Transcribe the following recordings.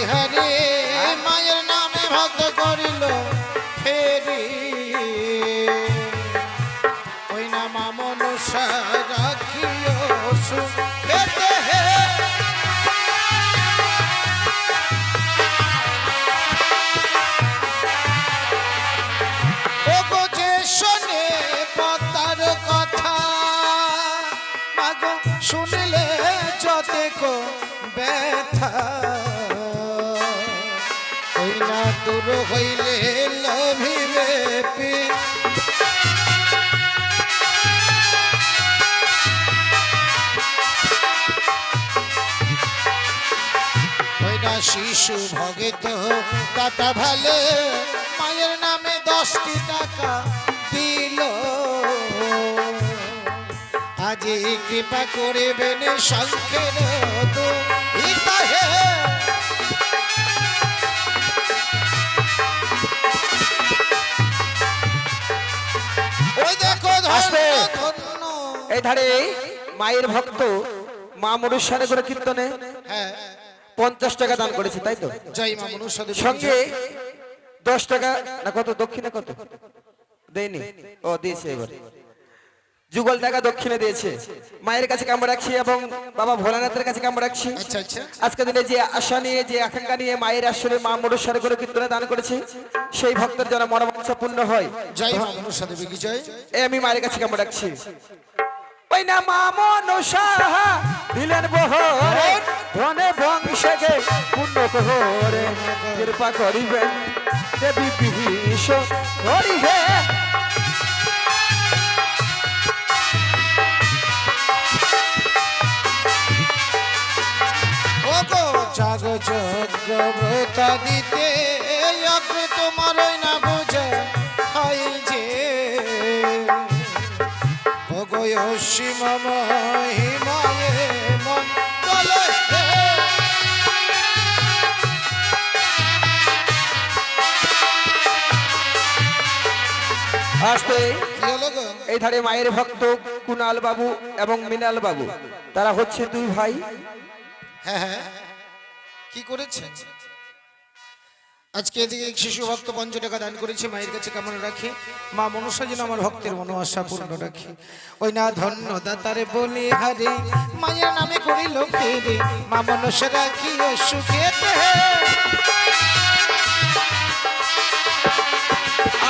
হরে মায়ের নামে ভক্ত করিল ফেরি ওই না মা মনসা রাখিও সুখেতে ও গো যে শোনে পতার কথা মাগো শুনলে যতে কো ব্যথা ওই না দূর হইলে লভিবে পি ওই না শিশু ভগিত দাতা ভালে মায়ের নামে 10টি টাকা দিল আজি কৃপা করিবেন শঙ্খের ইতাহে ওই দেখো ধন্য এই ধারে মায়ের ভক্ত মা মনুষ্যারে করে কীর্তনে হ্যাঁ 50 টাকা দান করেছে তাই তো জয় মা মনুষ্য দেবী সঙ্গে 10 টাকা না কত দক্ষিণে কত দেয়নি ও দিয়েছে এবার যুগল টাকা দক্ষিণে দিয়েছে মায়ের কাছে কামড় রাখছি এবং বাবা ভোলানাথের কাছে কামড় রাখছি আচ্ছা আচ্ছা আজকে দিনে যে আশা নিয়ে যে আকাঙ্ক্ষা নিয়ে মায়ের আসলে মা মনুষ্যারে করে কীর্তনে দান করেছে সেই ভক্তের যেন মনোবাঞ্ছা পূর্ণ হয় জয় মা মনুষ্য দেবী কি জয় এই আমি মায়ের কাছে কামড় রাখছি ওই না মা মনসা দিলেন বহরে ধনে বংশকে পূর্ণ করে কৃপা করিবেন দেবী বিহিষ হরি হে ও গো জাগ জগতা দিতে অগ্র তোমার না বোঝা হয় যে ও গো অসীম মহিমায়ে মন বলে আসতে কি হলো গো এই ধারে মায়ের ভক্ত কুনাল বাবু এবং মিনাল বাবু তারা হচ্ছে দুই ভাই হ্যাঁ হ্যাঁ কি করেছে আজকে এদিকে শিশু ভক্ত 5 টাকা দান করেছে মায়ের কাছে কামনা রাখি মা মনসা যেন আমার ভক্তের মনোবাসা পূর্ণ রাখি ওই না ধন্য দাতারে বলি হারে মায়ের নামে করিল ফেরে মা মনসা রাখি ও সুখেতে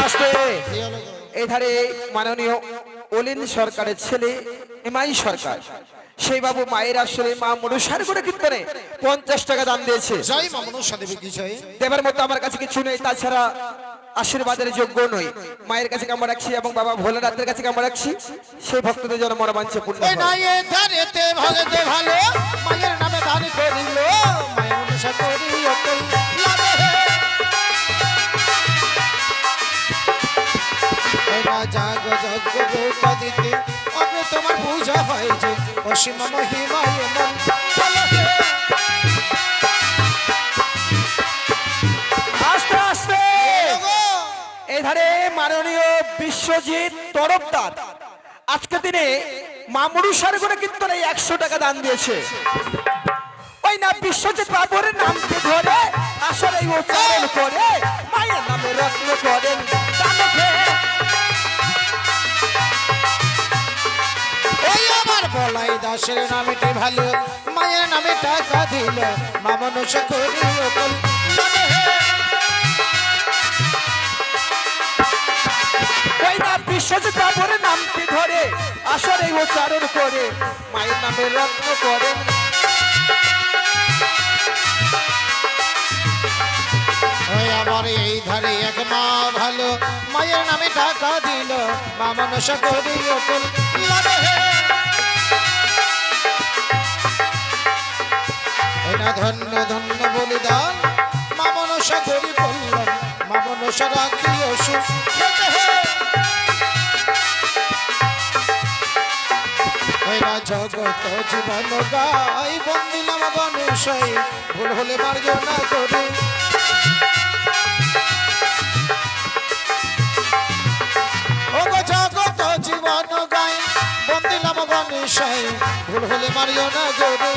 আসতে কি হলো গো? এই ধারে মাননীয় অলিন সরকারের ছেলে এমআই সরকার সেই বাবু মায়ের আসলে মা মনুষ্যার করে কীর্তনে 50 টাকা দান দিয়েছে জয় মা মনসা দেবী কি জয় দেবার মতো আমার কাছে কিছু নেই তাছাড়া আশীর্বাদের যোগ্য নই মায়ের কাছে কামড় রাখছি এবং বাবা ভোলানাথের কাছে কামড় রাখছি সেই ভক্তদের যেন মনোবাঞ্ছা পূর্ণ ওই না হয় এ ধারেতে ভগতে ভালো মায়ের নামে দান করিল মায়ের মনসা করি অকল লাগে জাগ জগতা দিতে অগ্রে তোমার পূজা হয় যে অসীম মহিমায় মন বলে আস্তে আস্তে এই ধারে মাননীয় বিশ্বজিৎ তরফদার আজকে দিনে মা মনুষ্যার করে কীর্তনে 100 টাকা দান দিয়েছে ওই না বিশ্বজিৎ বাবুর নামকে ধরে আসলে উচ্চারণ করে মায়ের নামে রত্ন করেন দানকে ওই আমার বলাই দাসের নামেতে ভালো মায়ের নামে টাকা দিল মা মনসা করি অকল লাগে ওই না বিশ্বজিৎ বাবুর নামকে ধরে আসলে উচ্চারণ করে মায়ের নামে রত্ন করেন ওই আমার এই ধারে এক মা ভালো মায়ের নামে টাকা দিল মা মনসা করি অকল লাগে ওই না ধন্য ধন্য বলিদান মা মনসা করি বললাম মা মনসা রাখি অসুখ জগত জীবন গাই বন্দিলাম গণেশাই ভুল হলে মার্জন না করে ও গো জগত জীবন গাই বন্দিলাম গণেশাই ভুল হলে মার্জন না করে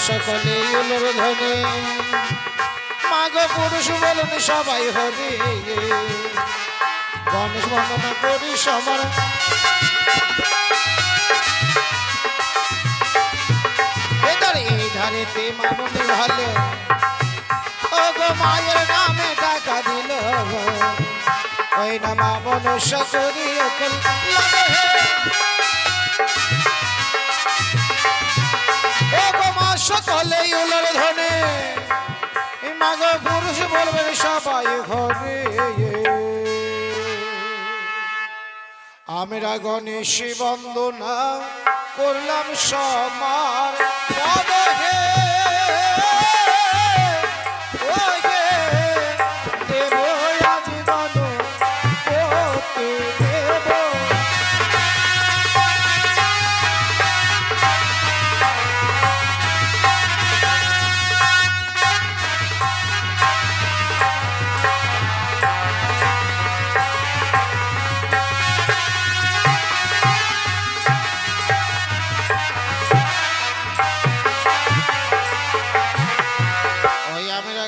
সকলে উলোর ধনে মাগো পুরুষ বলুন সবাই হরি গণেশ বন্দনা করি সবার এই ধারেতে মামনি ভালো ও গো মায়ের নামে টাকা দিল ওই না মা মনসা করি অকল লাগে ও গো মা সকলে উলোর ধনে মাগো পুরুষ বলবেন সবাই ঘরে আমরা গণেশ বন্দনা করলাম সমার পদে ওগে দেব আজ গণপতি দেব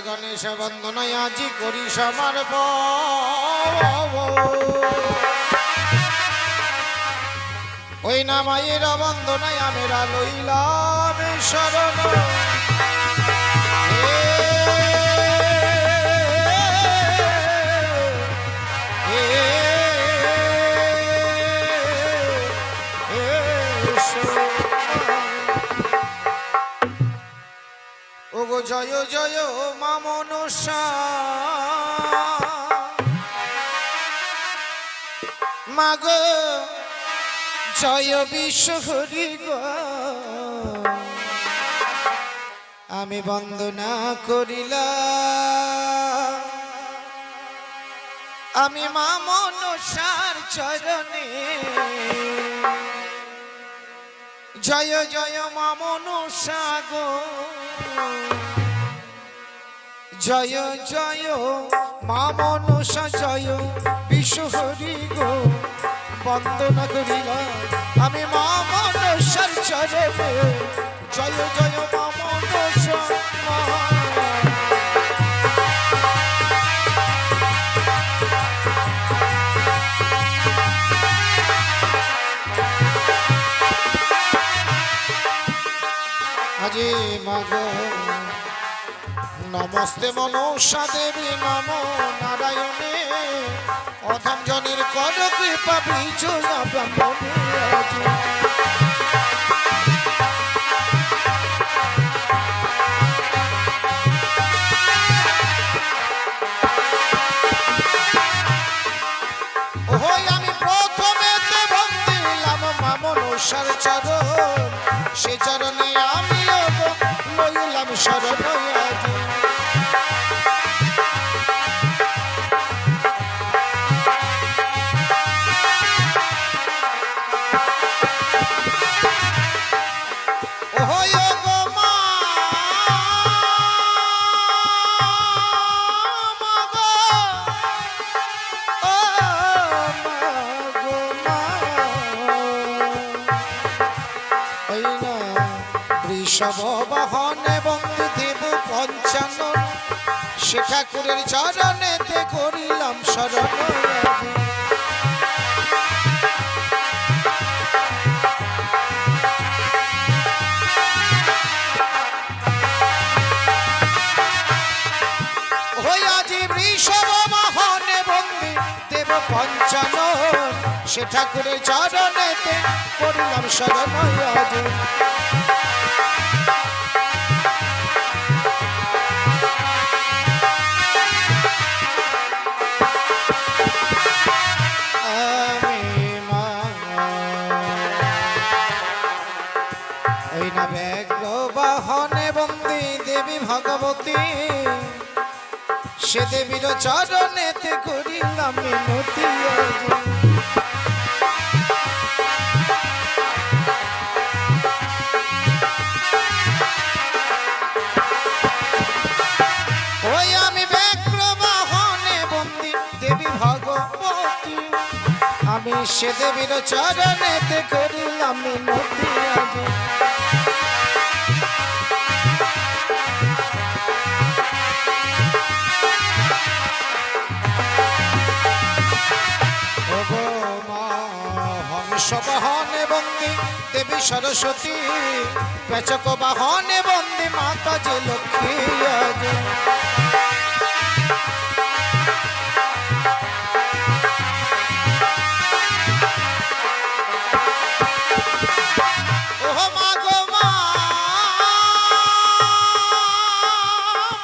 গণেশ বন্দনায় আজি করি সমার ওই না মায়ের বন্দনায় আমরা লইলাম শরণ ওগো জয় জয় মা মনসা মাগো জয় বিশ্ব হরি গো আমি বন্দনা করিলাম আমি মা মনসার চরণে জয় জয় মা মনসা গো জয় জয় মা মনসা জয় বিশ্ব হরি গো বন্দনা করিলাম আমি মা মনসার চরণে জয় জয় মা মনসা আজি মাগো নমস্তে মনসা দেবী নম নারায়ণে অধম জনের কর কৃপা বিজয় ব্রাহ্মণে ওই আমি প্রথমে ভক্তি দিলাম মা মনসার চরণ সে চরণে আমিও লইলাম শরণ বৃষভ বাহনে বন্ধু দেব পঞ্চানন সে ঠাকুরের চরণেতে করিলাম শরণ ওই আজি বৃষভ বাহনে বন্ধু দেব পঞ্চানন সে ঠাকুরের চরণেতে করিলাম শরণ আজি ভগবতী সে দেবীর চরণেতে করিলাম মিনতি ওই আমি ব্যাঘ্র বাহনে বন্দী দেবী ভগবতী আমি সে দেবীর চরণেতে করিলাম মিনতি দেবী সরস্বতী পেচক বাহনে বন্দে মাতা যে লক্ষ্মী আজ ওহ মা গো মা,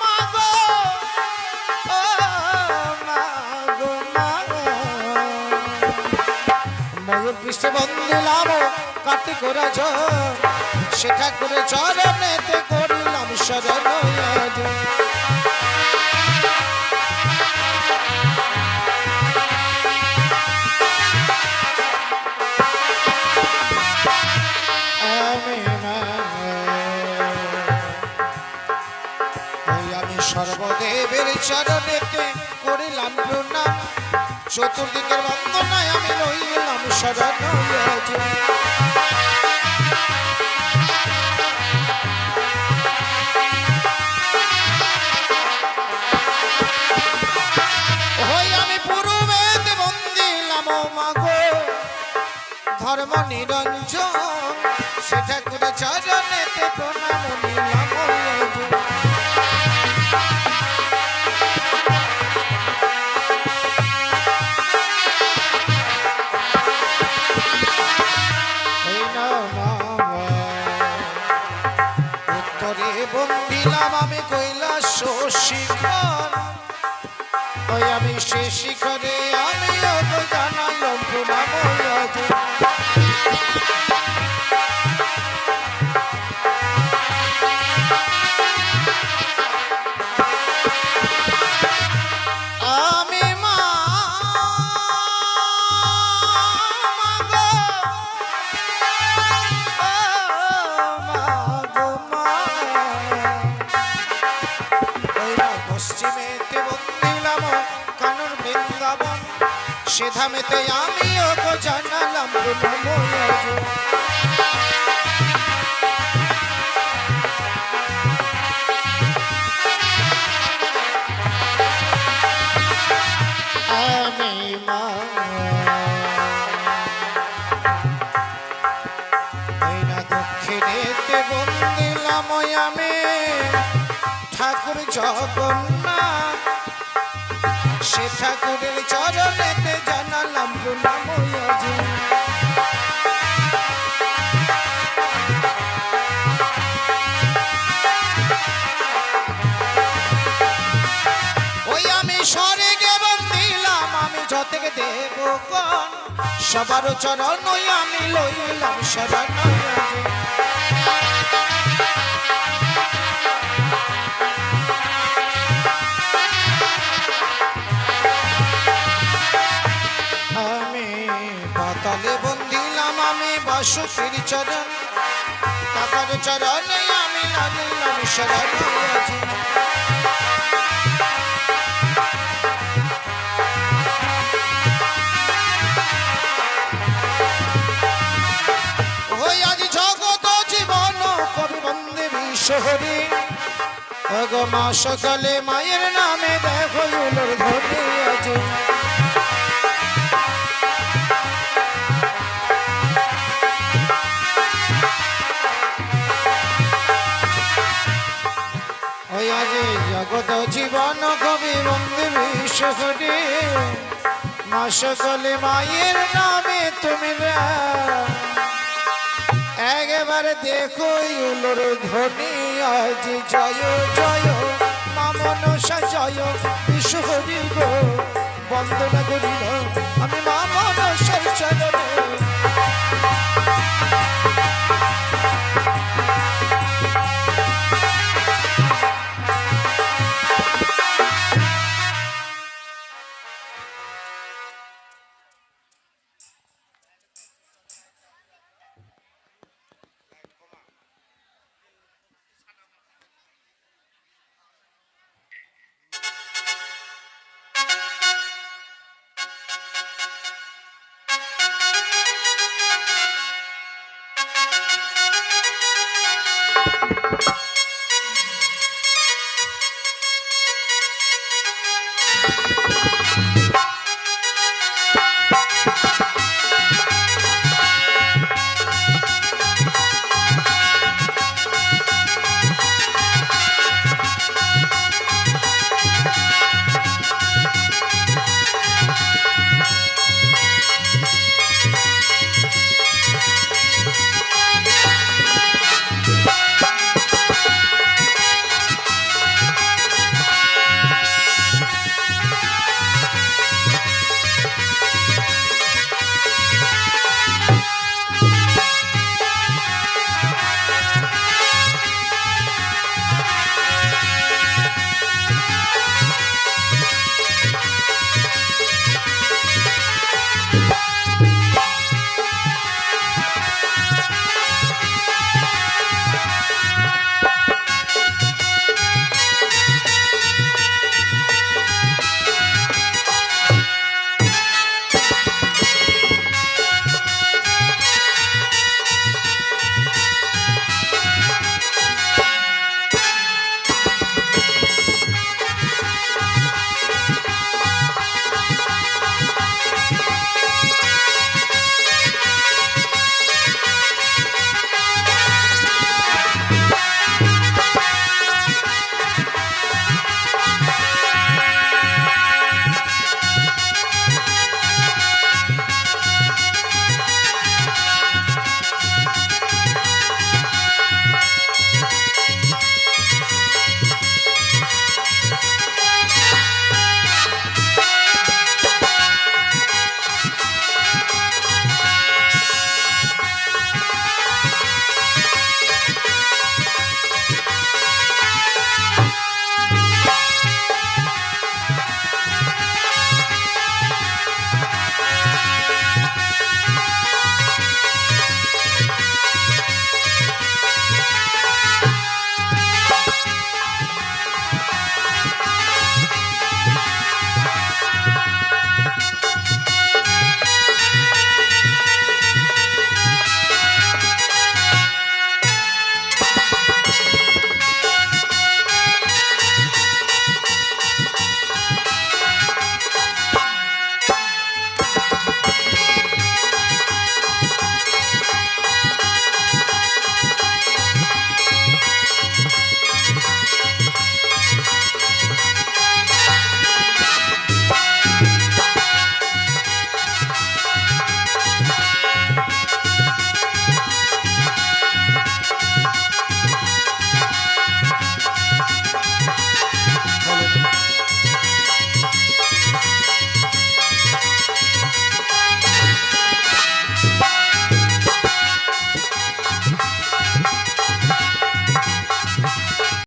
মা গো, ও মা গো মা। ময়ূর পৃষ্ঠে বন্দিলাম কার্তিক রাজ, সেটা করে চরণেতে করিলাম শরণ আজ। আমি সর্বদেবের চরণেতে করিলাম প্রণাম, চতুর্দিকের বন্দনায় আমি রইলাম শরণ আজ। আমি পূর্বেতে বন্দিলাম মাগো ধর্ম নিরঞ্জন, সেটা করে চরণেতে প্রণাম নিলাম আজ। উত্তরে বন্দিলাম আমি কৈলাস শিখর, ওই আমি সে শিখরে আমি জানালাম প্রণাম আজ। আমি মা, মা গো, ও মা গো মা। ওই না পশ্চিমেতে বন্দিলাম কানন বৃন্দাবন, সে ধামেতে আমিও তো জানালাম প্রণাম আজ। আমি মা, এই না দক্ষিণেতে বন্দিলাম আমি ঠাকুর জগন্নাথ, সে ঠাকুরের চরণেতে জানালাম প্রণাম আজ। ওই আমি স্বর্গে বন্দিলাম আমি যতেক দেবগণ, সবার চরণ আমি লইলাম শরণ আজ। আমি পাতালে বন্দিলাম আমি বাসুকীর চরণ, তাকার চরণে আমি লাগিলাম শরণ আজ। ওই আজ জগত জীবন কবি বন্দে বিশ্বহরি, ওগো মা সকালে মায়ের নামে দেখো উলোর ধরে আজ। ওই আজ জগত জীবন কবি বন্দে বিশ্বহরি, মা সকলে মায়ের নামে তুমি একবারে দেখো উলোর ধ্বনি আজ। জয় জয় মা মনসা জয় বিশ্বহরি গো, বন্দনা করিল আমি মা মনসার চরণে।